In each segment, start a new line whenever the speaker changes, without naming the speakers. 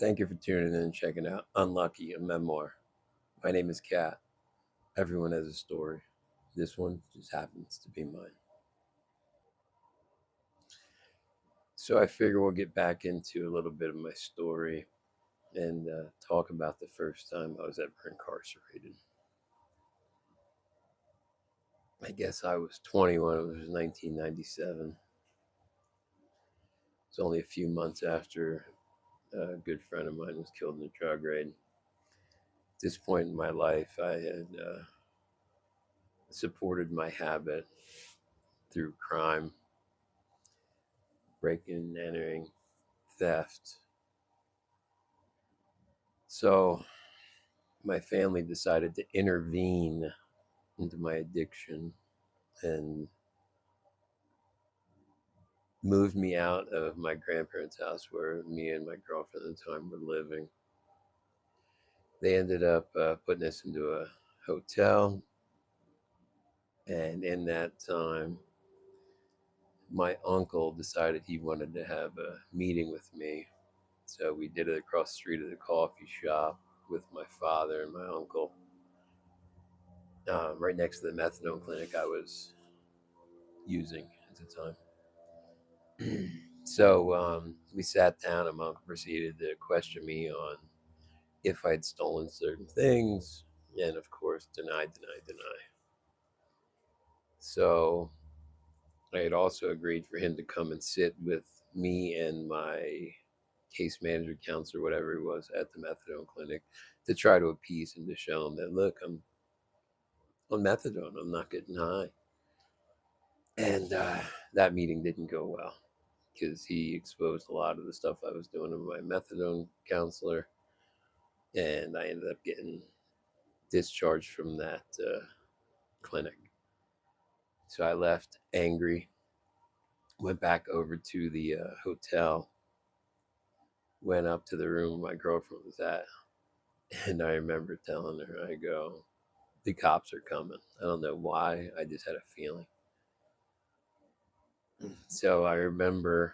Thank you for tuning in and checking out Unlucky, a memoir. My name is Kat. Everyone has a story. This one just happens to be mine. So I figure we'll get back into a little bit of my story and talk about the first time I was ever incarcerated. I guess I was 21. It was 1997. It's only a few months after a good friend of mine was killed in a drug raid. At this point in my life, I had supported my habit through crime, breaking and entering, theft. So my family decided to intervene into my addiction and moved me out of my grandparents' house where me and my girlfriend at the time were living. They ended up putting us into a hotel. And in that time, my uncle decided he wanted to have a meeting with me. So we did it across the street at a coffee shop with my father and my uncle, right next to the methadone clinic I was using at the time. So we sat down, and Monk proceeded to question me on if I'd stolen certain things, and of course, deny, deny, deny. So I had also agreed for him to come and sit with me and my case manager, counselor, whatever he was, at the methadone clinic to try to appease him, to show him that, look, I'm on methadone, I'm not getting high. And that meeting didn't go well because he exposed a lot of the stuff I was doing to my methadone counselor, and I ended up getting discharged from that clinic. So I left angry, went back over to the hotel, went up to the room my girlfriend was at, and I remember telling her, I go, the cops are coming. I don't know why, I just had a feeling. So I remember,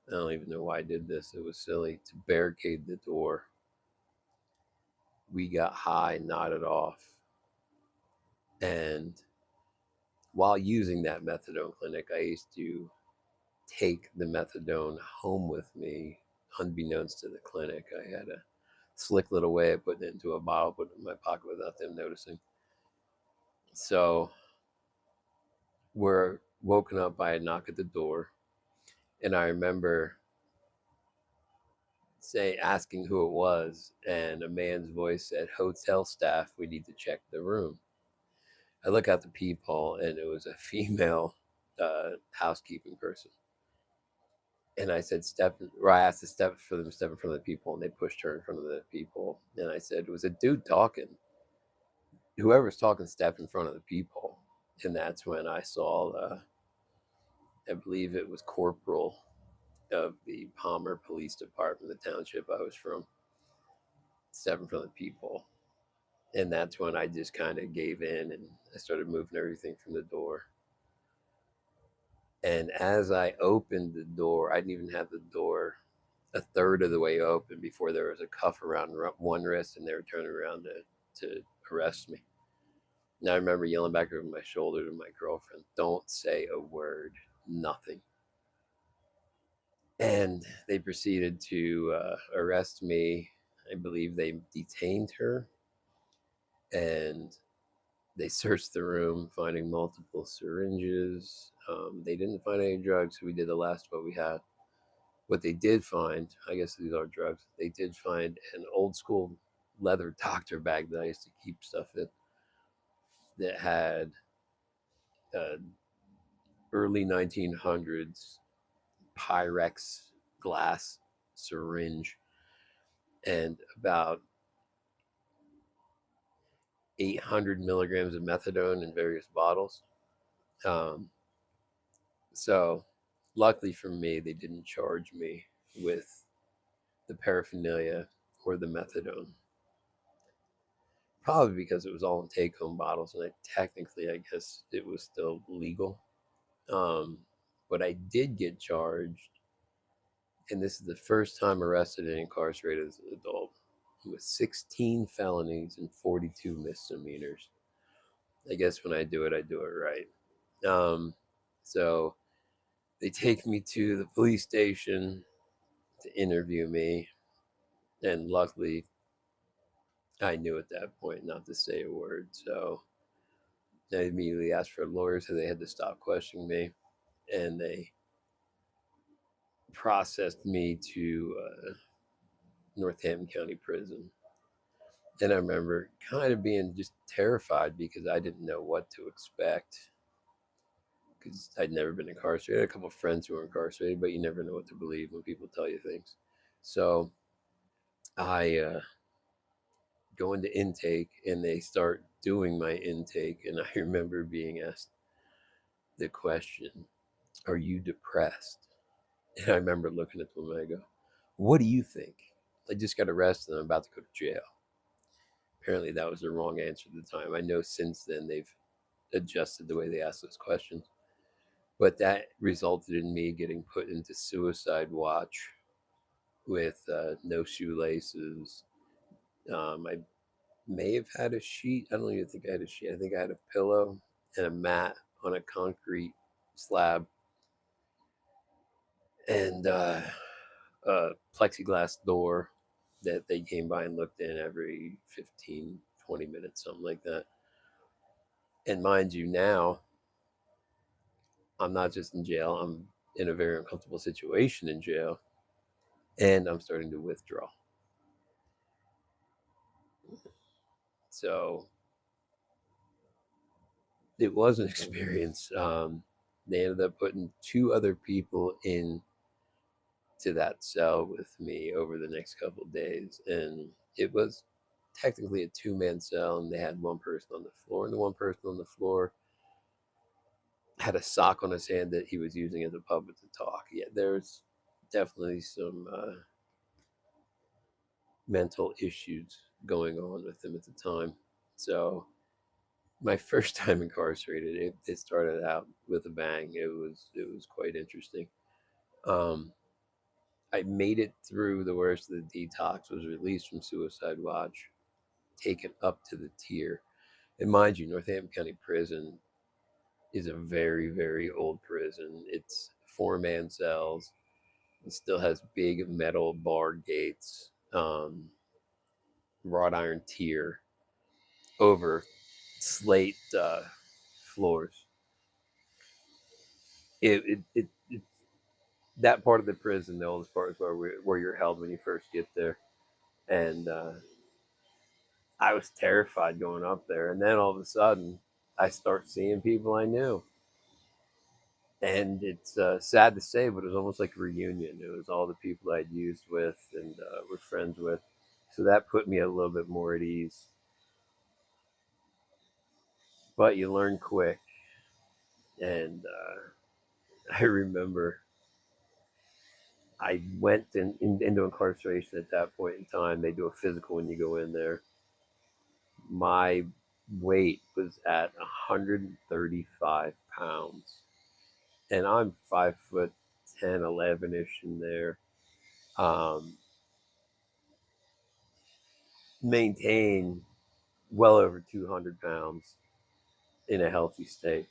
I don't even know why I did this, it was silly, to barricade the door. We got high, nodded off, and while using that methadone clinic, I used to take the methadone home with me, unbeknownst to the clinic. I had a slick little way of putting it into a bottle, put it in my pocket without them noticing. So we're woken up by a knock at the door, and I remember asking who it was, and a man's voice said, "Hotel staff, we need to check the room." I look out the peephole, and it was a female housekeeping person. And I said, step, or I asked to step for them to step in front of the people, and they pushed her in front of the people. And I said, it was a dude talking. Whoever's talking, step in front of the people. And that's when I saw, I believe it was Corporal of the Palmer Police Department, the township I was from, step in front of the people. And that's when I just kind of gave in, and I started moving everything from the door. And as I opened the door, I didn't even have the door a third of the way open before there was a cuff around one wrist, and they were turning around to arrest me. And I remember yelling back over my shoulder to my girlfriend, "Don't say a word, nothing." And they proceeded to arrest me. I believe they detained her, and they searched the room, finding multiple syringes. They didn't find any drugs, so we did the last what we had. What they did find, I guess these are drugs, they did find an old school leather doctor bag that I used to keep stuff in, that had early 1900s Pyrex glass syringe and about 800 milligrams of methadone in various bottles. Um, so, luckily for me, they didn't charge me with the paraphernalia or the methadone. Probably because it was all in take home bottles, and technically, I guess it was still legal. Um, but I did get charged And this is the first time arrested and incarcerated as an adult with 16 felonies and 42 misdemeanors. I guess when I do it right. So they take me to the police station to interview me. And luckily, I knew at that point not to say a word. So I immediately asked for a lawyer, so they had to stop questioning me. And they processed me to Northampton County Prison. And I remember kind of being just terrified because I didn't know what to expect because I'd never been incarcerated. I had a couple of friends who were incarcerated, but you never know what to believe when people tell you things. So I go into intake and they start doing my intake. And I remember being asked the question, "Are you depressed?" And I remember looking at them and I go, "What do you think? I just got arrested and I'm about to go to jail." Apparently, that was the wrong answer at the time. I know since then they've adjusted the way they ask those questions. But that resulted in me getting put into suicide watch with no shoelaces. I may have had a sheet. I don't even think I had a sheet. I think I had a pillow and a mat on a concrete slab and a plexiglass door that they came by and looked in every 15, 20 minutes, something like that. And mind you, now I'm not just in jail, I'm in a very uncomfortable situation in jail, and I'm starting to withdraw. So it was an experience. They ended up putting two other people in to that cell with me over the next couple of days, and it was technically a two-man cell, and they had one person on the floor, and the one person on the floor had a sock on his hand that he was using as a puppet to talk. Yeah, there's definitely some mental issues going on with him at the time. So my first time incarcerated, it started out with a bang. It was quite interesting. Um, I made it through the worst of the detox. Was released from suicide watch, taken up to the tier. And mind you, Northampton County Prison is a very very old prison. It's four-man cells. It still has big metal bar gates, wrought iron tier over slate floors. It that part of the prison, the oldest part, is where you're held when you first get there. And I was terrified going up there. And then all of a sudden, I start seeing people I knew. And it's sad to say, but it was almost like a reunion. It was all the people I'd used with and were friends with. So that put me a little bit more at ease. But you learn quick. And I remember I went into incarceration at that point in time. They do a physical when you go in there. My weight was at 135 pounds, and I'm 5 foot 10, 11 ish in there. Um, maintain well over 200 pounds in a healthy state.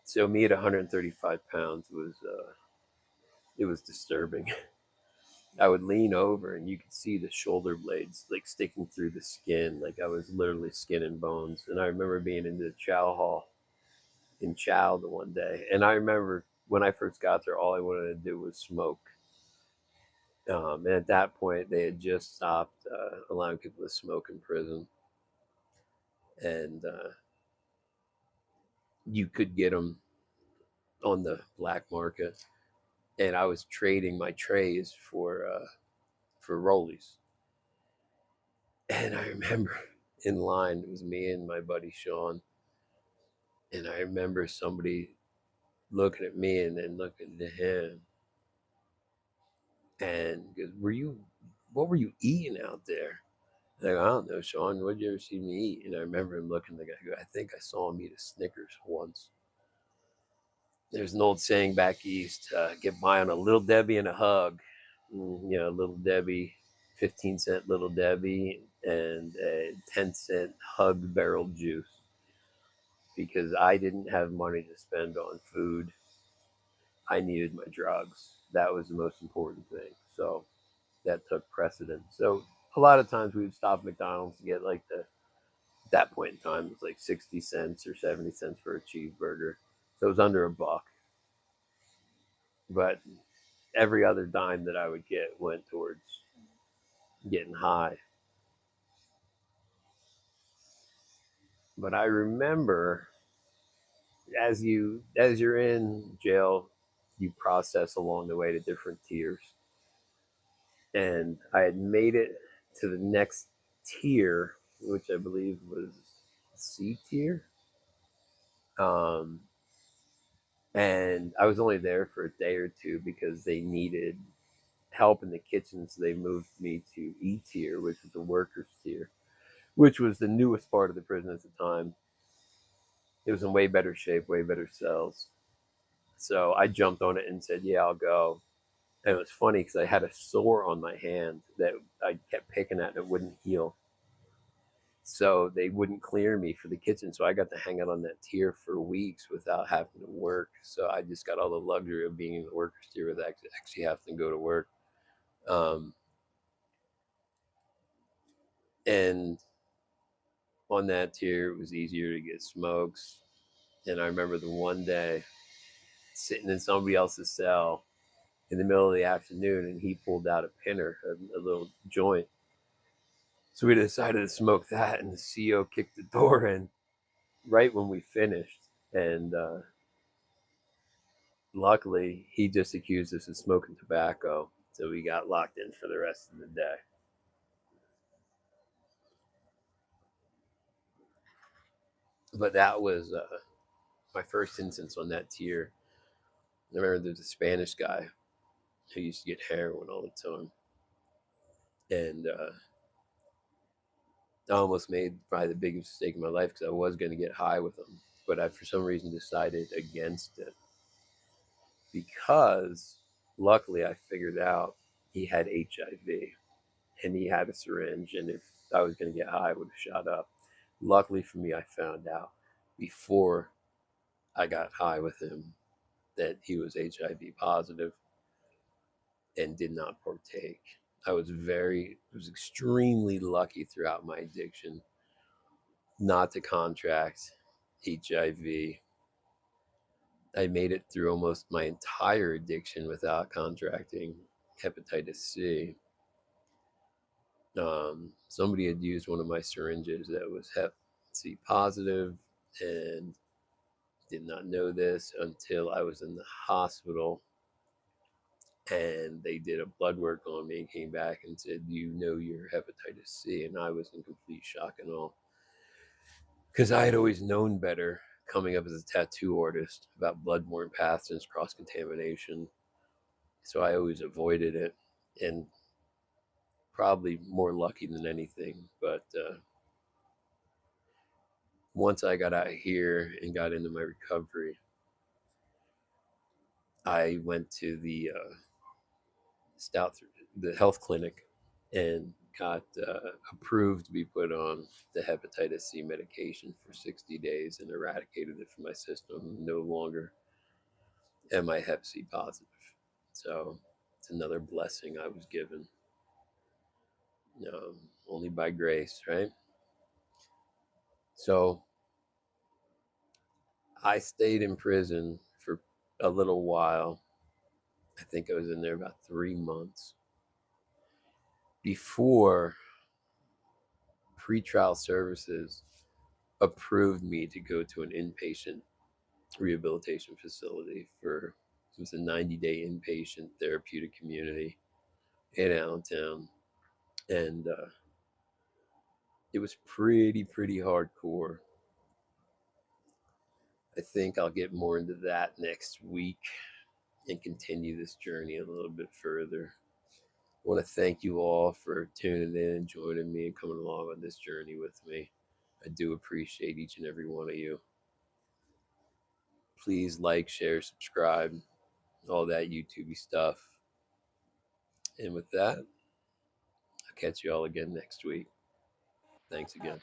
So me at 135 pounds was it was disturbing. I would lean over and you could see the shoulder blades like sticking through the skin, like I was literally skin and bones. And I remember being in the chow hall in Chow the one day, and I remember when I first got there, all I wanted to do was smoke. And at that point, they had just stopped allowing people to smoke in prison, and you could get them on the black market. And I was trading my trays for rollies. And I remember in line, it was me and my buddy Sean, and I remember somebody looking at me and then looking at him, and goes, "Were you? What were you eating out there?" Like, I don't know, Sean. What did you ever see me eat? And I remember him looking. The guy, I think I saw him eat a Snickers once. There's an old saying back east: get by on a little Debbie and a hug. Little Debbie, 15-cent little Debbie, and a 10-cent hug barrel juice. Because I didn't have money to spend on food, I needed my drugs. That was the most important thing. So that took precedence. So a lot of times we would stop at McDonald's to get like at that point in time, it was like 60 cents or 70 cents for a cheeseburger. So it was under $1. But every other dime that I would get went towards getting high. But I remember as you're in jail, you process along the way to different tiers. And I had made it to the next tier, which I believe was C tier. Um, and I was only there for a day or two because they needed help in the kitchen, so they moved me to E tier, which was the workers tier, which was the newest part of the prison at the time. It was in way better shape, way better cells. So I jumped on it and said, "Yeah, I'll go." And it was funny because I had a sore on my hand that I kept picking at and it wouldn't heal. So they wouldn't clear me for the kitchen. So I got to hang out on that tier for weeks without having to work. So I just got all the luxury of being in the workers tier without actually having to go to work. Um, and on that tier, it was easier to get smokes. And I remember the one day sitting in somebody else's cell in the middle of the afternoon, and he pulled out a pinner, a little joint. So we decided to smoke that, and the CO kicked the door in right when we finished. And luckily, he just accused us of smoking tobacco, so we got locked in for the rest of the day. But that was my first instance on that tier. I remember there's a Spanish guy who used to get heroin all the time, and I almost made probably the biggest mistake of my life because I was going to get high with him, but I for some reason decided against it because luckily I figured out he had HIV and he had a syringe, and if I was going to get high, I would have shot up. Luckily for me, I found out before I got high with him that he was HIV positive and did not partake. I was extremely lucky throughout my addiction not to contract HIV. I made it through almost my entire addiction without contracting hepatitis C. Somebody had used one of my syringes that was Hep C positive and did not know this until I was in the hospital and they did a blood work on me and came back and said, "You know you're hepatitis C." And I was in complete shock and awe because I had always known better coming up as a tattoo artist about bloodborne pathogens, cross contamination. So I always avoided it and probably more lucky than anything. But once I got out of here and got into my recovery, I went to stout the health clinic and got approved to be put on the hepatitis C medication for 60 days and eradicated it from my system. No longer am I Hep C positive. So it's another blessing I was given, only by grace, right? So I stayed in prison for a little while. I think I was in there about 3 months before pretrial services approved me to go to an inpatient rehabilitation facility for it was a 90-day inpatient therapeutic community in Allentown, and it was pretty hardcore. I think I'll get more into that next week and continue this journey a little bit further. I want to thank you all for tuning in and joining me and coming along on this journey with me. I do appreciate each and every one of you. Please like, share, subscribe, all that YouTubey stuff. And with that, I'll catch you all again next week. Thanks again.